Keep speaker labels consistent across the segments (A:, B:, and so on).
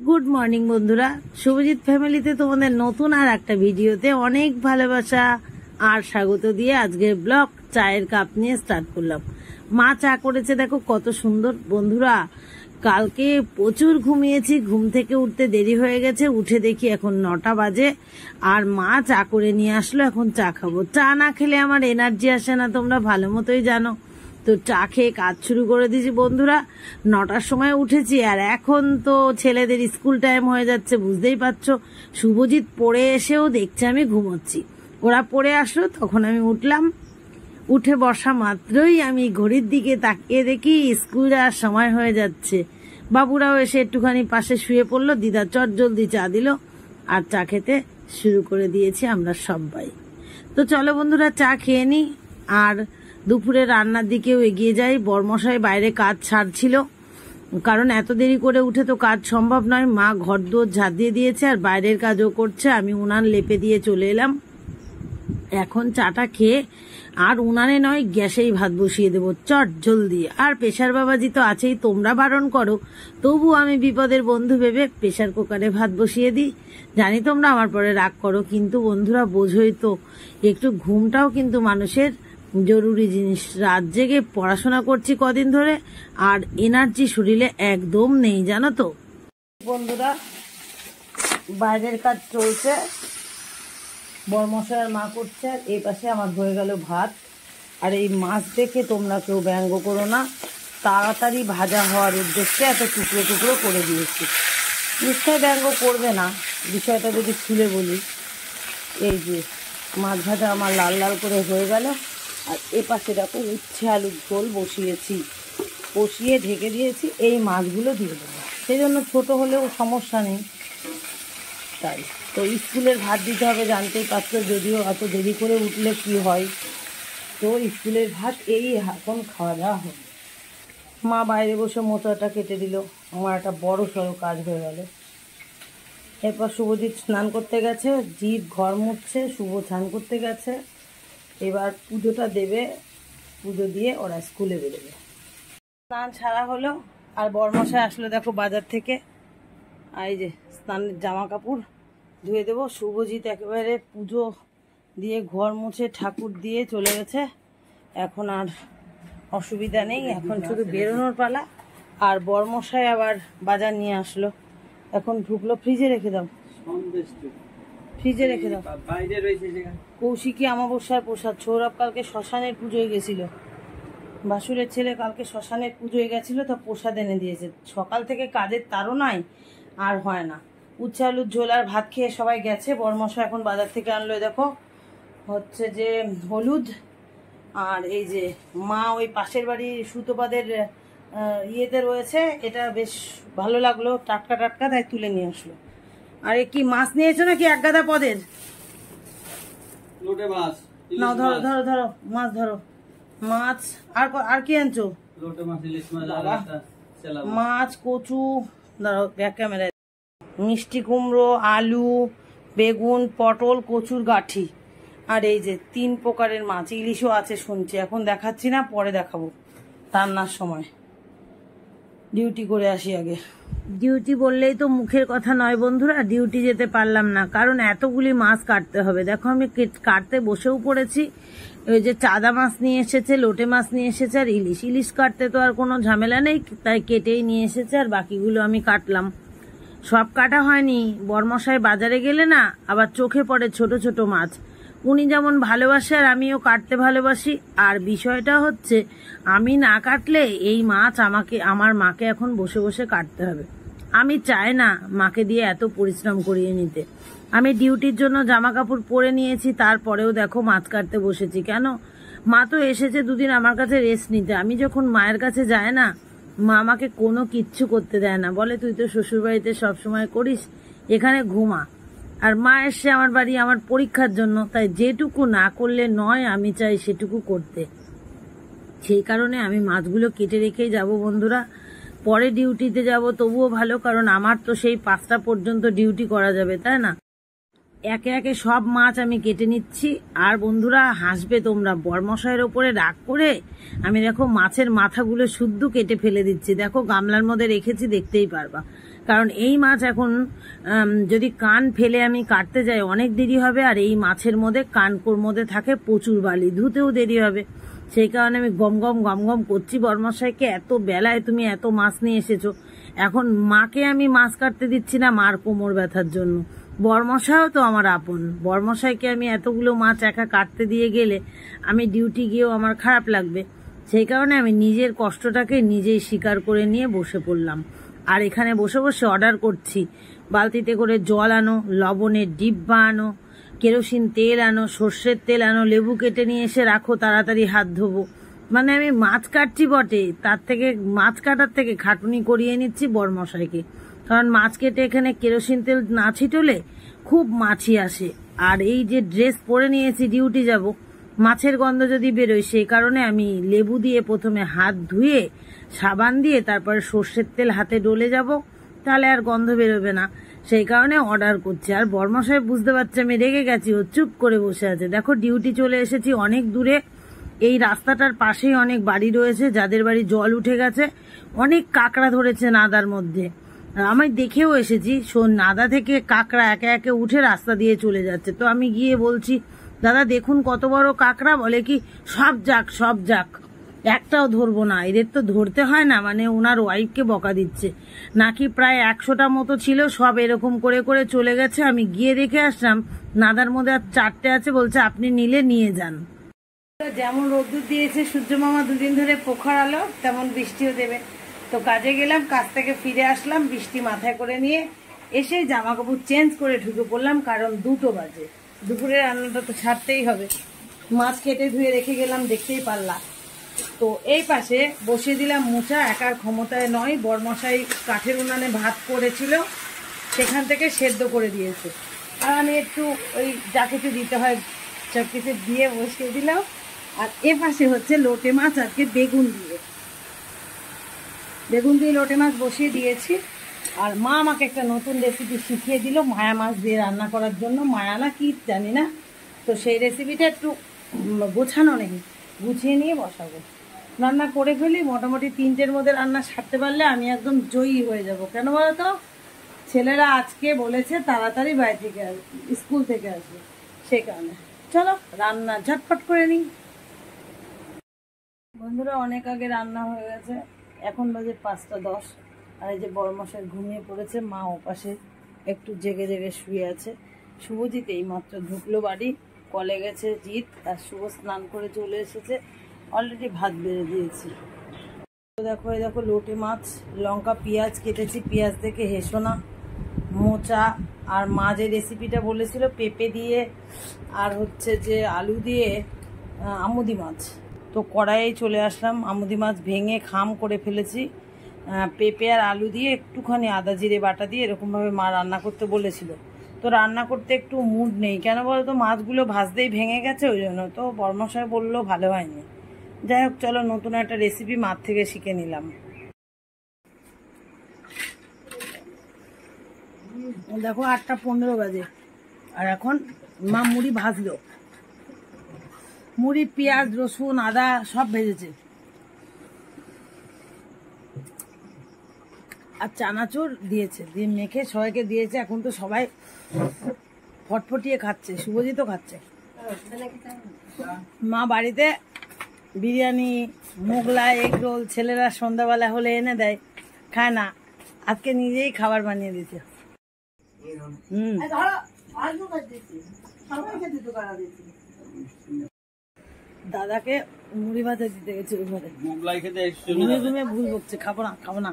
A: Good morning বন্ধুরা, শুভজিৎ ফ্যামিলিতে তোমাদের নতুন আর একটা ভিডিওতে অনেক ভালোবাসা আর স্বাগত দিয়ে আজকের ব্লগ চায়ের কাপ নিয়ে স্টার্ট করলাম। মা চা করেছে, দেখো কত সুন্দর। বন্ধুরা, কালকে প্রচুর ঘুমিয়েছি, ঘুম থেকে উঠতে দেরি হয়ে গেছে, উঠে দেখি এখন 9টা বাজে আর মা চা করে নিয়ে আসলো। এখন চা খাবো। চা না খেলে আমার এনার্জি আসে না, তোমরা ভালো মতোই জানো। তো চা খেয়ে কাজ শুরু করে দিয়েছি বন্ধুরা। 9টার সময় উঠেছি আর এখন তো ছেলেদের স্কুল টাইম হয়ে যাচ্ছে, বুঝতেই পারছো। শুভজিৎ পড়ে এসেও দেখছে আমি ঘুমোচ্ছি। ওরা পড়ে আসলো, তখন আমি উঠলাম। উঠে বসা মাত্রই আমি ঘড়ির দিকে তাকিয়ে দেখি স্কুল যাওয়ার সময় হয়ে যাচ্ছে। বাবুরাও এসে একটুখানি পাশে শুয়ে পড়লো। দিদা চট জলদি চা দিল আর চা খেতে শুরু করে দিয়েছি আমরা সবাই। তো চলো বন্ধুরা, চা খেয়ে নি আর দুপুরে রান্নার দিকেও এগিয়ে যাই। বরমশাই বাইরে কাজ ছাড়ছিল, কারণ এত দেরি করে উঠে তো কাজ সম্ভব নয়। মা ঘর দুয়ার ঝাড় দিয়ে দিয়েছে আর বাইরের কাজও করছে। আমি উনান লেপে দিয়ে চলে এলাম। এখন চাটা খেয়ে আর উনানে নয়, গ্যাসেই ভাত বসিয়ে দেবো চট জলদি। আর প্রেশার বাবাজি তো আছেই, তোমরা বারণ করো, তবু আমি বিপদের বন্ধু ভেবে প্রেশার কুকারে ভাত বসিয়ে দিই। জানি তোমরা আমার পরে রাগ করো, কিন্তু বন্ধুরা বোঝোই তো, একটু ঘুমটাও কিন্তু মানুষের জরুরি জিনিস। রাত জেগে পড়াশোনা করছি কদিন ধরে আর এনার্জি শরীরে একদম নেই, জানো তো বন্ধুরা। বাইরের কাজ চলছে, বরমশাই আর মা করছে, আর এই পাশে আমার হয়ে গেল ভাত। আর এই মাছ দেখে তোমরা কেউ ব্যঙ্গ করো না, তাড়াতাড়ি ভাজা হওয়ার উদ্দেশ্যে এত টুকরো টুকরো করে দিয়েছি। নিশ্চয় ব্যঙ্গ করবে না, বিষয়টা যদি খুলে বলি। এই যে মাছ ভাজা আমার লাল লাল করে হয়ে গেল। আর এ পাশে দেখো উচ্ছে আলুর ঝোল বসিয়েছি, বসিয়ে ঢেকে দিয়েছি। এই মাছগুলো দিয়ে দেবো, সেই জন্য ছোটো হলেও সমস্যা নেই। তাই তো স্কুলের ভাত দিতে হবে, জানতেই পারছো। যদিও এত দেরি করে উঠলে কি হয়, তো স্কুলের ভাত এই এখন খাওয়া দাওয়া হবে। মা বাইরে বসে মোচাটা কেটে দিল, আমার একটা বড় সড়ো কাজ হয়ে গেল। এরপর শুভজিৎ স্নান করতে গেছে, জিৎ ঘর মুছছে, শুভ স্নান করতে গেছে। এবার পুজোটা দেবে, পুজো দিয়ে ওরা স্কুলে বেরোবে। স্নান ছাড়া হলো আর বরমশাই আসলো দেখো বাজার থেকে। আর এই যে স্নানের জামা কাপড় ধুয়ে দেবো। শুভজিৎ একেবারে পুজো দিয়ে ঘর মুছে ঠাকুর দিয়ে চলে গেছে। এখন আর অসুবিধা নেই, এখন শুধু বেরোনোর পালা। আর বরমশাই আবার বাজার নিয়ে আসলো, এখন ঢুকলো। ফ্রিজে রেখে দাও, ফ্রিজে রেখে দাও। কৌশিকী অমাবস্যার প্রসাদ। সৌরভ কালকে শ্মশানের পুজোয় গেছিল, বাসুরের ছেলে কালকে শ্মশানের পুজোয় গেছিল, তো প্রসাদ এনে দিয়েছে। সকাল থেকে কাজের তাড়নায় আর হয় না। উচ্ছে আলুর ঝোল আর ভাত খেয়ে সবাই গেছে। বরমশাই এখন বাজার থেকে আনলো, দেখো হচ্ছে যে হলুদ। আর এই যে মা ওই পাশের বাড়ির সুতোপাদের ইয়েতে রয়েছে, এটা বেশ ভালো লাগলো, টাটকা টাটকা, তাই তুলে নিয়ে আসলো। আর কি মাছ নিয়েছো নাকি এক গাদা পদের? নাও ধরো ধরো ধরো, মাছ ধরো। মাছ আর কি আনছো? মাছ, কচু, ধরো ব্যাক ক্যামেরায়। মিষ্টি কুমড়ো, আলু, বেগুন, পটল, কচুর গাঠি। আর এই যে 3 প্রকারের মাছ। ইলিশও আছে শুনছি, এখন দেখাচ্ছি না, পরে দেখাবো রান্নার সময়। ডিউটি করে আসি আগে। ডিউটি বললেই তো মুখের কথা নয় বন্ধুরা, ডিউটি যেতে পারলাম না, কারণ এতগুলি মাছ কাটতে হবে। দেখো আমি কাটতে বসেও পড়েছি। ওই যে চাদা মাছ নিয়ে এসেছে, লোটে মাছ নিয়ে এসেছে, আর ইলিশ কাটতে তো আর কোনো ঝামেলা নেই, তাই কেটেই নিয়ে এসেছে। আর বাকিগুলো আমি কাটলাম, সব কাটা হয়নি। বরমশাই বাজারে গেলে না আবার চোখে পড়ে ছোট ছোট মাছ। উনি যেমন ভালোবাসে আর আমিও কাটতে ভালোবাসি। আর বিষয়টা হচ্ছে, আমি না কাটলে এই মাছ আমার মাকে এখন বসে বসে কাটতে হবে। আমি চাই না মাকে দিয়ে এত পরিশ্রম করিয়ে নিতে। আমি ডিউটির জন্য জামা কাপড় পরে নিয়েছি, তারপরেও দেখো মাছ কাটতে বসেছি। কেন? মা তো এসেছে 2 দিন আমার কাছে রেস্ট নিতে। আমি যখন মায়ের কাছে যাই না, মা আমাকে কোনো কিচ্ছু করতে দেয় না, বলে তুই তো শ্বশুরবাড়িতে সবসময় করিস, এখানে ঘুমা। আর মা এসছে আমার বাড়ি আমার পরীক্ষার জন্য, তাই যেটুকু না করলে নয় আমি চাই সেটুকু করতে। সেই কারণে আমি মাছগুলো কেটে রেখেই যাব বন্ধুরা। পরে ডিউটিতে যাব তবুও ভালো, কারণ আমার তো সেই 5টা পর্যন্ত ডিউটি করা যাবে, তাই না। একে একে সব মাছ আমি কেটে নিচ্ছি। আর বন্ধুরা হাসবে তোমরা, বরমশাইয়ের ওপরে রাগ করে আমি দেখো মাছের মাথাগুলো শুদ্ধ কেটে ফেলে দিচ্ছি। দেখো গামলার মধ্যে রেখেছি, দেখতেই পারবা। কারণ এই মাছ এখন যদি কান ফেলে আমি কাটতে যাই অনেক দেরি হবে, আর এই মাছের মধ্যে কানকোর মধ্যে থাকে প্রচুর বালি, ধুতেও দেরি হবে। সেই কারণে আমি গম গম করছি বরমশাইকে, এত বেলায় তুমি এত মাছ নিয়ে এসেছো। এখন মাকে আমি মাছ কাটতে দিচ্ছি না মার কোমর ব্যথার জন্য, বরমশাইও তো আমার আপন, বরমশাইকে আমি এতগুলো মাছ একা কাটতে দিয়ে গেলে আমি ডিউটি গিয়েও আমার খারাপ লাগবে। সেই কারণে আমি নিজের কষ্টটাকে নিজেই স্বীকার করে নিয়ে বসে পড়লাম। আর এখানে বসে বসে অর্ডার করছি, বালতিতে করে জল আনো, লবণের ডিব্বা আনো, কেরোসিন তেল আনো, সর্ষের তেল আনো, লেবু কেটে নিয়ে এসে রাখো, তাড়াতাড়ি হাত ধোবো। মানে আমি মাছ কাটছি বটে, তার থেকে মাছ কাটার থেকে খাটুনি করিয়ে নিচ্ছি বরমশাইকে। কারণ মাছ কেটে এখানে কেরোসিন তেল না ছিটলে খুব মাছি আসে। আর এই যে ড্রেস পরে নিয়েছি ডিউটি যাব, মাছের গন্ধ যদি বেরোয়, সেই কারণে আমি লেবু দিয়ে প্রথমে হাত ধুয়ে সাবান দিয়ে তারপরে সর্ষের তেল হাতে ডলে যাব, তাহলে আর গন্ধ বেরোবে না। সেই কারণে অর্ডার করছি। আর বরমশাই বুঝতে পারছে আমি রেগে গেছি, ও চুপ করে বসে আছে। দেখো ডিউটি চলে এসেছি অনেক দূরে, এই রাস্তাটার পাশেই অনেক বাড়ি রয়েছে যাদের বাড়ি জল উঠে গেছে, অনেক কাঁকড়া ধরেছে নাদার মধ্যে। আমি দেখেও এসেছি, নাদা থেকে কাঁকড়া একে একে উঠে রাস্তা দিয়ে চলে যাচ্ছে। তো আমি গিয়ে বলছি, দাদা দেখুন কত বড় কাঁকড়া। বলে কি সব যাক, একটাও ধরবো না, এদের তো ধরতে হয় না। মানে ওনার ওয়াইফকে বকা দিচ্ছে নাকি। প্রায় 100টা মতো ছিল, সব এরকম করে করে চলে গেছে। আমি গিয়ে দেখে আসলাম নাদার মধ্যে আর 4টে আছে, বলছে আপনি নিলে নিয়ে যান। যেমন রোদ্দুর দিয়েছে সূর্য মামা 2 দিন ধরে পোখার আলো, তেমন বৃষ্টিও দেবে। তো কাজে গেলাম, কাজ থেকে ফিরে আসলাম বৃষ্টি মাথায় করে নিয়ে, এসে জামা কাপড় চেঞ্জ করে ঢুকে পড়লাম, কারণ 2টো বাজে। দুপুরের রান্নাটা তো ছাড়তেই হবে। মাছ কেটে ধুয়ে রেখে গেলাম, দেখতেই পারলাম। তো এই পাশে বসিয়ে দিলাম মোচা, একার ক্ষমতায় নয়, বরমশাই কাঠের উনানে ভাত করেছিল, সেখান থেকে সেদ্ধ করে দিয়েছে। আর আমি একটু ওই যা কিছু দিতে হয় সব কিছু দিয়ে বসিয়ে দিলাম। আর এ পাশে হচ্ছে লোটে মাছ, আজকে বেগুন দিয়ে লোটে মাছ বসিয়ে দিয়েছি। আর মা আমাকে একটা নতুন রেসিপি শিখিয়ে দিল মায়া মাছ দিয়ে রান্না করার জন্য, মায়া না কি জানি না। তো সেই রেসিপিটা একটু গোছানো নেই, গুছিয়ে নিয়ে বসাবো, রান্না করে ফেলি। মোটামুটি 3টের মধ্যে রান্না সারতে পারলে আমি একদম জয়ী হয়ে যাব। কেন বলো তো, ছেলেরা আজকে বলেছে তাড়াতাড়ি বাড়ি থেকে আসবে, স্কুল থেকে আসবে, সেই কারণে চলো রান্না ঝটপট করে নিই। বন্ধুরা অনেক আগে রান্না হয়ে গেছে, এখন বাজে 5টা 10। আর এই যে বরমশাই ঘুমিয়ে পড়েছে, মা ওপাশে একটু জেগে জেগে শুয়ে আছে। শুভজিৎ এইমাত্র ঢুকলো বাড়ি, কলে গেছে জিৎ, আর শুভ স্নান করে চলে এসেছে, অলরেডি ভাত বেড়ে দিয়েছি। দেখো এই দেখো লোটে মাছ, লঙ্কা পেঁয়াজ কেটেছি, পেঁয়াজ দেখে হেসো না। মোচা, আর মা যে রেসিপিটা বলেছিল পেঁপে দিয়ে আর হচ্ছে যে আলু দিয়ে আমুদি মাছ, তো কড়াইয়ে চলে আসলাম। আমুদি মাছ ভেঙে খাম করে ফেলেছি, পেঁপে আর আলু দিয়ে একটুখানি আদা জিরে বাটা দিয়ে এরকমভাবে মা রান্না করতে বলেছিল। তো রান্না করতে একটু মুড নেই, কেন বলো তো, মাছগুলো ভাজতেই ভেঙে গেছে, ওই জন্য। তো বরমশাই বললো ভালো হয়নি। যাই হোক চলো, নতুন একটা রেসিপি মার থেকে শিখে নিলাম। দেখো 8টা 15 বাজে, আর এখন মা মুড়ি ভাজলো, মুড়ি পেঁয়াজ রসুন আদা সব ভেজেছে, আর চানাচুর দিয়েছে, দিয়ে মেখে সবাইকে দিয়েছে। এখন তো সবাই ফটফটিয়ে খাচ্ছে, শুভজিৎও খাচ্ছে। মা বাড়িতে বিরিয়ানি, মোগলাই, এগ রোল ছেলেরা সন্ধ্যাবেলা হলে এনে দেয়, খায় না, আজকে নিজেই খাবার বানিয়ে দিয়েছে। দাদাকে মুড়ি ভাতে দিতে গেছে, ওই ঘরে ঘুমে ভুল বকছে, খাবো না।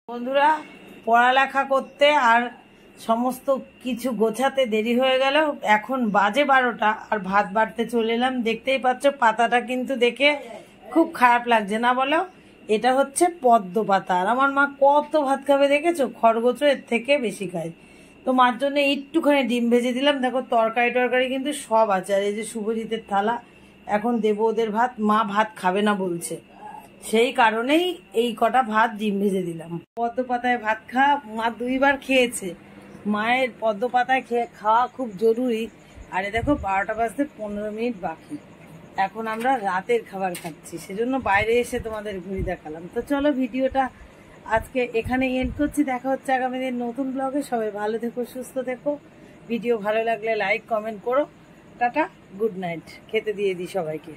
A: বন্ধুরা পড়ালেখা করতে আর সমস্ত কিছু গোছাতে দেরি হয়ে গেল, এখন বাজে 12টা, আর ভাত বাড়তে চলে এলাম। দেখতেই পাচ্ছ পাতাটা কিন্তু দেখে খুব খারাপ লাগছে না বলো, এটা হচ্ছে পদ্ম পাতা। আর আমার মা কত ভাত খাবে দেখেছো, খরগোশ এর থেকে বেশি খায়। তো মার জন্য একটুখানি ডিম ভেজে দিলাম। দেখো তরকারি কিন্তু সব আছে। আর এই যে শুভজিতের থালা, এখন দেবো ওদের ভাত, মা ভাত খাবে না বলছে, সেই কারণেই এই কটা ভাত ডিম ভেজে দিলাম। পদ্ম পাতায় ভাত মা 2বার খেয়েছে, মায়ের পদ্ম পাতায় খাওয়া খুব জরুরি। আর দেখো 12টা বাজতে 15 মিনিট বাকি, এখন আমরা রাতের খাবার খাচ্ছি, সেজন্য বাইরে এসে তোমাদের ঘুরি দেখালাম। তো চলো ভিডিওটা আজকে এখানে এন্ড করছি। দেখা হচ্ছে আগামী দিন নতুন ব্লগে। সবাই ভালো থেকো, সুস্থ থেকো। ভিডিও ভালো লাগলে লাইক কমেন্ট করো। Tata, good night. খেতে দিয়ে দিই সবাইকে।